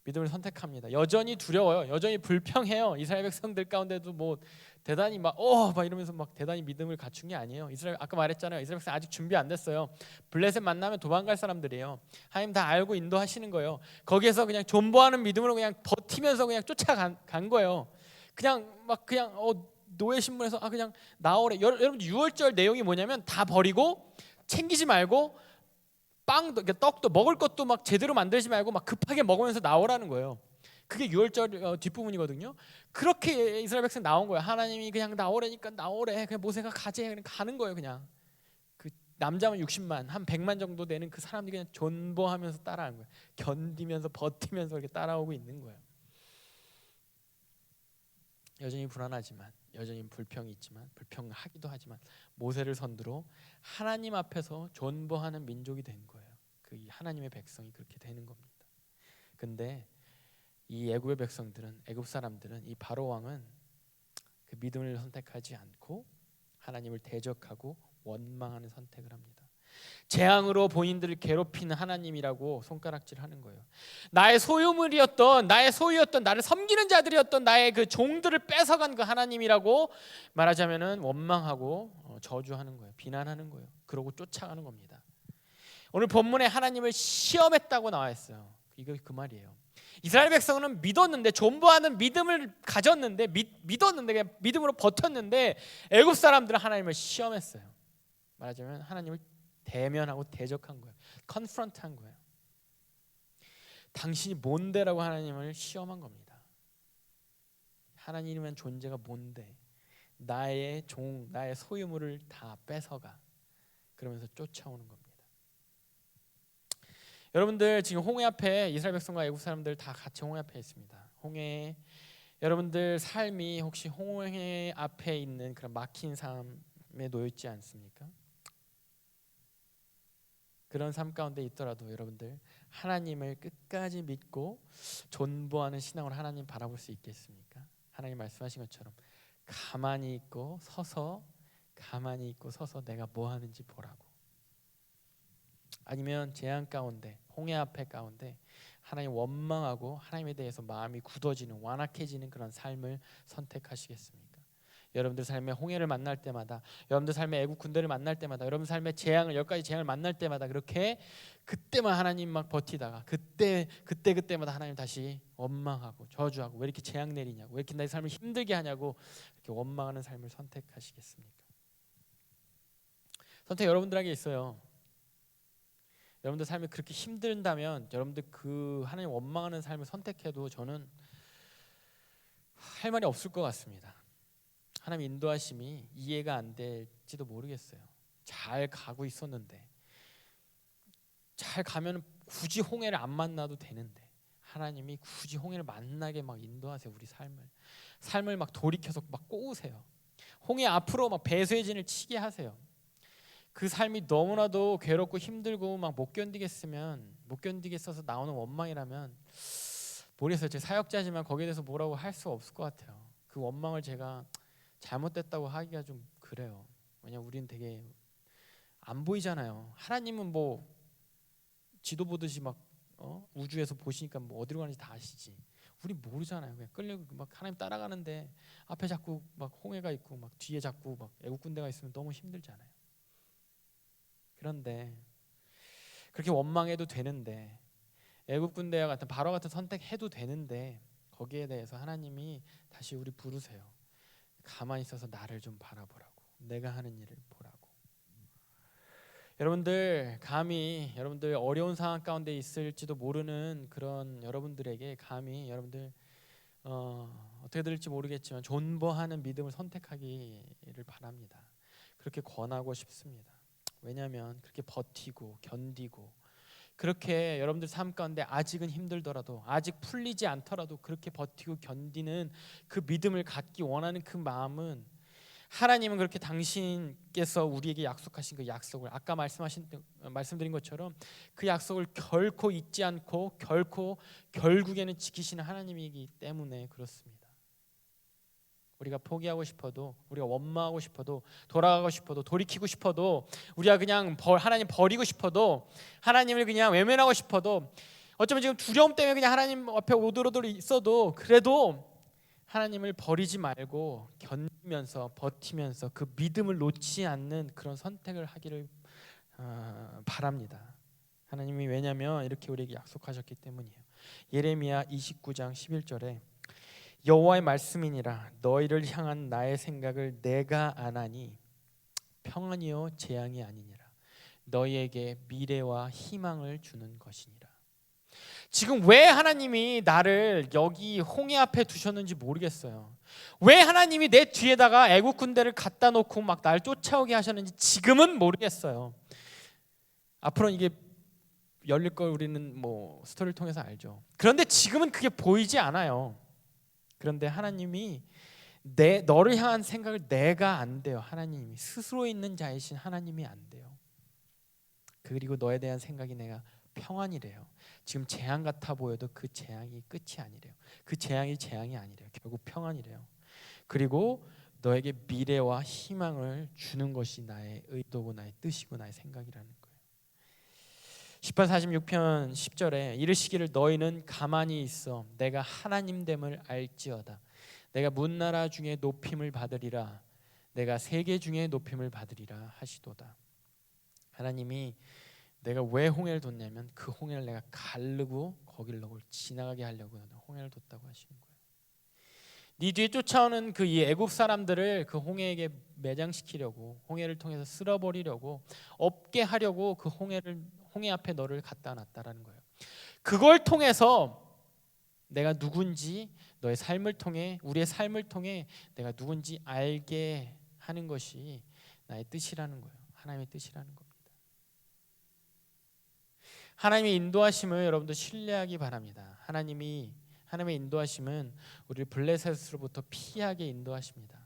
믿음을 선택합니다. 여전히 두려워요. 여전히 불평해요. 이스라엘 백성들 가운데도 뭐 대단히 막 이러면서 막 대단히 믿음을 갖춘 게 아니에요. 이스라엘, 아까 말했잖아요. 이스라엘 백성 아직 준비 안 됐어요. 블레셋 만나면 도망갈 사람들이에요. 하나님 다 알고 인도하시는 거예요. 거기에서 그냥 존버하는 믿음으로 그냥 버티면서 그냥 쫓아간 거예요. 그냥 노예 신문에서 그냥 나오래. 여러분 유월절 내용이 뭐냐면 다 버리고 챙기지 말고 빵도, 떡도, 먹을 것도 막 제대로 만들지 말고 막 급하게 먹으면서 나오라는 거예요. 그게 유월절 뒷부분이거든요. 그렇게 이스라엘 백성 나온 거예요. 하나님이 그냥 나오래니까 나오래. 그냥 모세가 가재. 그냥 가는 거예요. 그냥 그 남자만 60만, 한 100만 정도 되는 그 사람들이 그냥 존버하면서 따라하는 거예요. 견디면서 버티면서 이렇게 따라오고 있는 거예요. 여전히 불안하지만, 여전히 불평이 있지만, 불평하기도 하지만 모세를 선두로 하나님 앞에서 존버하는 민족이 된 거예요. 그 하나님의 백성이 그렇게 되는 겁니다. 근데 이 애굽의 백성들은, 애굽 사람들은, 이 바로 왕은 그 믿음을 선택하지 않고 하나님을 대적하고 원망하는 선택을 합니다. 재앙으로 본인들을 괴롭히는 하나님이라고 손가락질하는 거예요. 나의 소유물이었던, 나의 소유였던, 나를 섬기는 자들이었던 나의 그 종들을 뺏어간 그 하나님이라고 말하자면은 원망하고 저주하는 거예요. 비난하는 거예요. 그러고 쫓아가는 겁니다. 오늘 본문에 하나님을 시험했다고 나와 있어요. 이거 그 말이에요. 이스라엘 백성은 믿었는데, 존버하는 믿음을 가졌는데, 믿었는데 그냥 믿음으로 버텼는데, 애굽 사람들은 하나님을 시험했어요. 말하자면 하나님을 대면하고 대적한 거예요. 컨프런트한 거예요. 당신이 뭔데라고 하나님을 시험한 겁니다. 하나님이란 존재가 뭔데? 나의 나의 소유물을 다 뺏어가. 그러면서 쫓아오는 겁니다. 여러분들 지금 홍해 앞에 이스라엘 백성과 애국 사람들 다 같이 홍해 앞에 있습니다. 홍해, 여러분들 삶이 혹시 홍해 앞에 있는 그런 막힌 삶에 놓여 있지 않습니까? 그런 삶 가운데 있더라도 여러분들 하나님을 끝까지 믿고 존버하는 신앙으로 하나님 바라볼 수 있겠습니까? 하나님 말씀하신 것처럼 가만히 있고 서서 내가 뭐 하는지 보라고. 아니면 재앙 가운데, 홍해 앞에 가운데 하나님 원망하고 하나님에 대해서 마음이 굳어지는, 완악해지는 그런 삶을 선택하시겠습니까? 여러분들 삶의 홍해를 만날 때마다, 여러분들 삶의 애국 군대를 만날 때마다, 여러분 삶의 재앙을, 10가지 재앙을 만날 때마다 그렇게 그때만 하나님 막 버티다가 그때마다 하나님 다시 원망하고 저주하고, 왜 이렇게 재앙 내리냐고, 왜 이렇게 내 삶을 힘들게 하냐고 이렇게 원망하는 삶을 선택하시겠습니까? 선택 여러분들에게 있어요. 여러분들 삶이 그렇게 힘든다면 여러분들 그 하나님 원망하는 삶을 선택해도 저는 할 말이 없을 것 같습니다. 하나님 인도하심이 이해가 안 될지도 모르겠어요. 잘 가고 있었는데, 잘 가면 굳이 홍해를 안 만나도 되는데 하나님이 굳이 홍해를 만나게 막 인도하세요. 우리 삶을 막 돌이켜서 막 꼬으세요. 홍해 앞으로 막 배수의 진을 치게 하세요. 그 삶이 너무나도 괴롭고 힘들고 막 못 견디겠어서 나오는 원망이라면 모르겠어요. 제 사역자지만 거기에 대해서 뭐라고 할 수 없을 것 같아요. 그 원망을 제가 잘못됐다고 하기가 좀 그래요. 왜냐면 우리는 되게 안 보이잖아요. 하나님은 뭐 지도 보듯이 막 우주에서 보시니까 뭐 어디로 가는지 다 아시지. 우리 모르잖아요. 그냥 끌려고 막 하나님 따라가는데 앞에 자꾸 막 홍해가 있고 막 뒤에 자꾸 막 애국 군대가 있으면 너무 힘들잖아요. 그런데 그렇게 원망해도 되는데, 애국 군대와 같은 바로 같은 선택해도 되는데, 거기에 대해서 하나님이 다시 우리 부르세요. 가만히 있어서 나를 좀 바라보라고, 내가 하는 일을 보라고. 여러분들 감히 여러분들 어려운 상황 가운데 있을지도 모르는 그런 여러분들에게 감히 여러분들 어떻게 될지 모르겠지만 존버하는 믿음을 선택하기를 바랍니다. 그렇게 권하고 싶습니다. 왜냐하면 그렇게 버티고 견디고 그렇게 여러분들 삶 가운데 아직은 힘들더라도, 아직 풀리지 않더라도 그렇게 버티고 견디는 그 믿음을 갖기 원하는 그 마음은, 하나님은 그렇게 당신께서 우리에게 약속하신 그 약속을 아까 말씀드린 것처럼 그 약속을 결코 잊지 않고 결코 결국에는 지키시는 하나님이기 때문에 그렇습니다. 우리가 포기하고 싶어도, 우리가 원망하고 싶어도, 돌아가고 싶어도, 돌이키고 싶어도, 우리가 그냥 하나님 버리고 싶어도, 하나님을 그냥 외면하고 싶어도, 어쩌면 지금 두려움 때문에 그냥 하나님 앞에 오들오들 있어도, 그래도 하나님을 버리지 말고 견디면서 버티면서 그 믿음을 놓지 않는 그런 선택을 하기를 바랍니다. 하나님이 왜냐하면 이렇게 우리에게 약속하셨기 때문이에요. 예레미야 29장 11절에 여호와의 말씀이니라 너희를 향한 나의 생각을 내가 아나니 평안이요 재앙이 아니니라 너희에게 미래와 희망을 주는 것이니라. 지금 왜 하나님이 나를 여기 홍해 앞에 두셨는지 모르겠어요. 왜 하나님이 내 뒤에다가 애국 군대를 갖다 놓고 막 날 쫓아오게 하셨는지 지금은 모르겠어요. 앞으로는 이게 열릴 걸 우리는 뭐 스토리를 통해서 알죠. 그런데 지금은 그게 보이지 않아요. 그런데 하나님이 너를 향한 생각을 내가 안 돼요. 하나님이 스스로 있는 자이신 하나님이 안 돼요. 그리고 너에 대한 생각이 내가 평안이래요. 지금 재앙 같아 보여도 그 재앙이 끝이 아니래요. 그 재앙이 아니래요. 결국 평안이래요. 그리고 너에게 미래와 희망을 주는 것이 나의 의도고 나의 뜻이고 나의 생각이라는 거예요. 시편 46편 10절에 이르시기를 너희는 가만히 있어 내가 하나님됨을 알지어다. 내가 문나라 중에 높임을 받으리라. 내가 세계 중에 높임을 받으리라 하시도다. 하나님이 내가 왜 홍해를 뒀냐면 그 홍해를 내가 가르고 거기를 너를 지나가게 하려고 홍해를 뒀다고 하시는 거예요. 네 뒤에 쫓아오는 그 이 애굽 사람들을 그 홍해에게 매장시키려고, 홍해를 통해서 쓸어버리려고, 없게 하려고 그 홍해 앞에 너를 갖다 놨다라는 거예요. 그걸 통해서 내가 누군지, 너의 삶을 통해, 우리의 삶을 통해 내가 누군지 알게 하는 것이 나의 뜻이라는 거예요. 하나님의 뜻이라는 겁니다. 하나님의 인도하심을 여러분도 신뢰하기 바랍니다. 하나님의 인도하심은 우리를 블레셋으로부터 피하게 인도하십니다.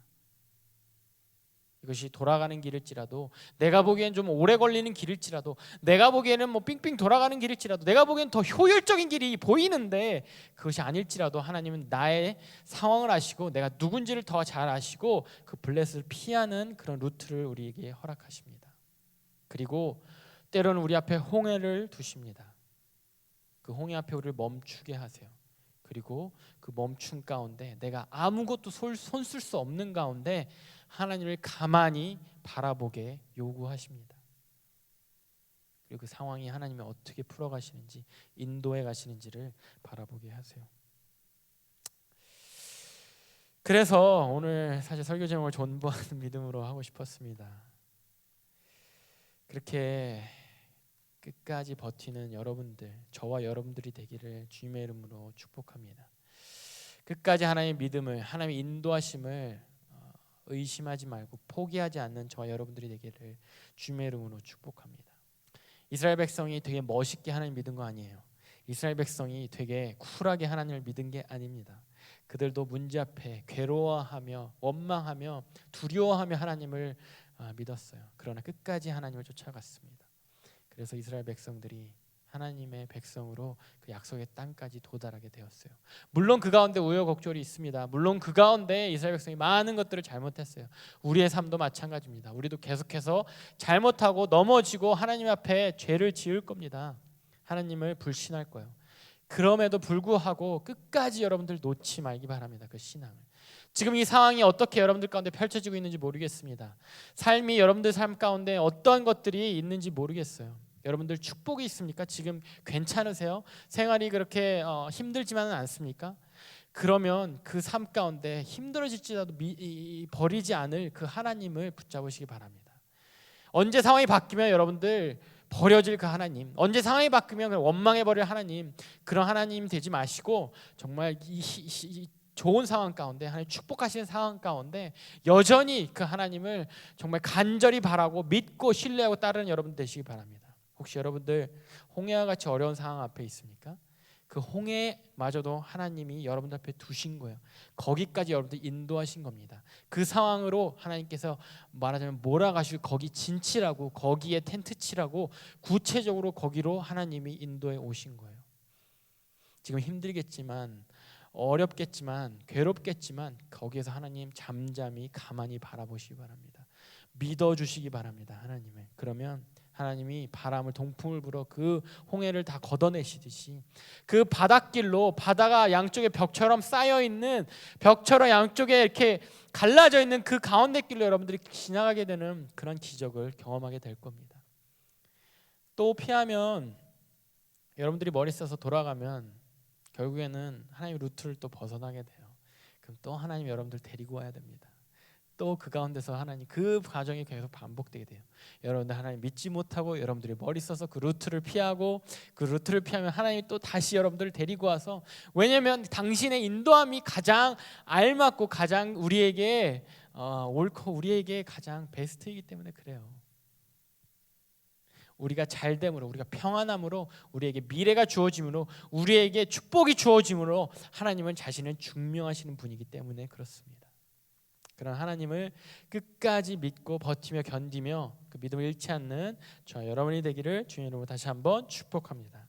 이것이 돌아가는 길일지라도, 내가 보기엔 좀 오래 걸리는 길일지라도, 내가 보기에는 뭐 삥삥 돌아가는 길일지라도, 내가 보기엔 더 효율적인 길이 보이는데 그것이 아닐지라도 하나님은 나의 상황을 아시고 내가 누군지를 더 잘 아시고 그 블레셋을 피하는 그런 루트를 우리에게 허락하십니다. 그리고 때로는 우리 앞에 홍해를 두십니다. 그 홍해 앞에 우리를 멈추게 하세요. 그리고 그 멈춤 가운데 내가 아무것도 손쓸 수 없는 가운데 하나님을 가만히 바라보게 요구하십니다. 그리고 그 상황이 하나님이 어떻게 풀어가시는지, 인도해 가시는지를 바라보게 하세요. 그래서 오늘 사실 설교 제목을 존버하는 믿음으로 하고 싶었습니다. 그렇게 끝까지 버티는 여러분들, 저와 여러분들이 되기를 주님의 이름으로 축복합니다. 끝까지 하나님의 믿음을, 하나님의 인도하심을 의심하지 말고 포기하지 않는 저와 여러분들이 되기를 주님의 이름으로 축복합니다. 이스라엘 백성이 되게 멋있게 하나님 믿은 거 아니에요. 이스라엘 백성이 되게 쿨하게 하나님을 믿은 게 아닙니다. 그들도 문제 앞에 괴로워하며 원망하며 두려워하며 하나님을 믿었어요. 그러나 끝까지 하나님을 쫓아갔습니다. 그래서 이스라엘 백성들이 하나님의 백성으로 그 약속의 땅까지 도달하게 되었어요. 물론 그 가운데 우여곡절이 있습니다. 물론 그 가운데 이스라엘 백성이 많은 것들을 잘못했어요. 우리의 삶도 마찬가지입니다. 우리도 계속해서 잘못하고 넘어지고 하나님 앞에 죄를 지을 겁니다. 하나님을 불신할 거예요. 그럼에도 불구하고 끝까지 여러분들 놓지 말기 바랍니다. 그 신앙을. 지금 이 상황이 어떻게 여러분들 가운데 펼쳐지고 있는지 모르겠습니다. 삶이 여러분들 삶 가운데 어떤 것들이 있는지 모르겠어요. 여러분들 축복이 있습니까? 지금 괜찮으세요? 생활이 그렇게 힘들지만은 않습니까? 그러면 그 삶 가운데 힘들어질지라도 버리지 않을 그 하나님을 붙잡으시기 바랍니다. 언제 상황이 바뀌면 여러분들 버려질 그 하나님, 언제 상황이 바뀌면 원망해버릴 하나님, 그런 하나님 되지 마시고 정말 이 좋은 상황 가운데, 하나님 축복하시는 상황 가운데 여전히 그 하나님을 정말 간절히 바라고 믿고 신뢰하고 따르는 여러분 되시기 바랍니다. 혹시 여러분들 홍해와 같이 어려운 상황 앞에 있습니까? 그 홍해마저도 하나님이 여러분들 앞에 두신 거예요. 거기까지 여러분들 인도하신 겁니다. 그 상황으로 하나님께서 말하자면 몰아가시고 거기 진치라고, 거기에 텐트 치라고 구체적으로 거기로 하나님이 인도해 오신 거예요. 지금 힘들겠지만, 어렵겠지만, 괴롭겠지만 거기에서 하나님 잠잠히 가만히 바라보시기 바랍니다. 믿어주시기 바랍니다. 하나님을. 그러면 하나님이 바람을, 동풍을 불어 그 홍해를 다 걷어내시듯이 그 바닷길로, 바다가 양쪽에 벽처럼 쌓여있는, 벽처럼 양쪽에 이렇게 갈라져 있는 그 가운데 길로 여러분들이 지나가게 되는 그런 기적을 경험하게 될 겁니다. 또 피하면, 여러분들이 머리 써서 돌아가면 결국에는 하나님의 루트를 또 벗어나게 돼요. 그럼 또 하나님 여러분들 데리고 와야 됩니다. 또 그 가운데서 하나님, 그 과정이 계속 반복되게 돼요. 여러분들 하나님 믿지 못하고 여러분들이 머리 써서 그 루트를 피하고, 그 루트를 피하면 하나님이 또 다시 여러분들을 데리고 와서, 왜냐하면 당신의 인도함이 가장 알맞고 가장 우리에게 옳고 우리에게 가장 베스트이기 때문에 그래요. 우리가 잘됨으로, 우리가 평안함으로, 우리에게 미래가 주어짐으로, 우리에게 축복이 주어짐으로 하나님은 자신을 증명하시는 분이기 때문에 그렇습니다. 그런 하나님을 끝까지 믿고 버티며 견디며 그 믿음을 잃지 않는 저와 여러분이 되기를 주님의 이름으로 다시 한번 축복합니다.